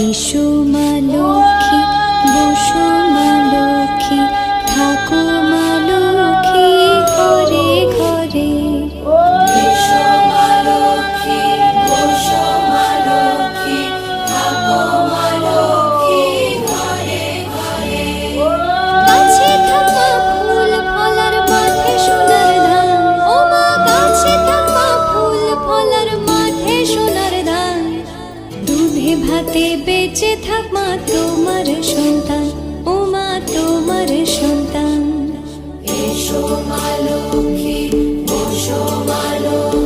এসো মা লক্ষ্মী, বসো মা লক্ষ্মী, থাকো মা লক্ষ্মী ঘরে ঘরে। এসো মা লক্ষ্মী, বসো মা লক্ষ্মী, থাকো মা লক্ষ্মী ঘরে ঘরে। গাছে থাকা ফুল ফলার মাঠে সোনার ধান, ও মা গাছে থাকা ফুল ফলার মাঠে সোনার ধান। দুধে ভাতে বেঁচে থাক মা তোমার সন্তান, ও মা তোমার সন্তান। এসো মা লক্ষ্মী, বসো মা লক্ষ্মী।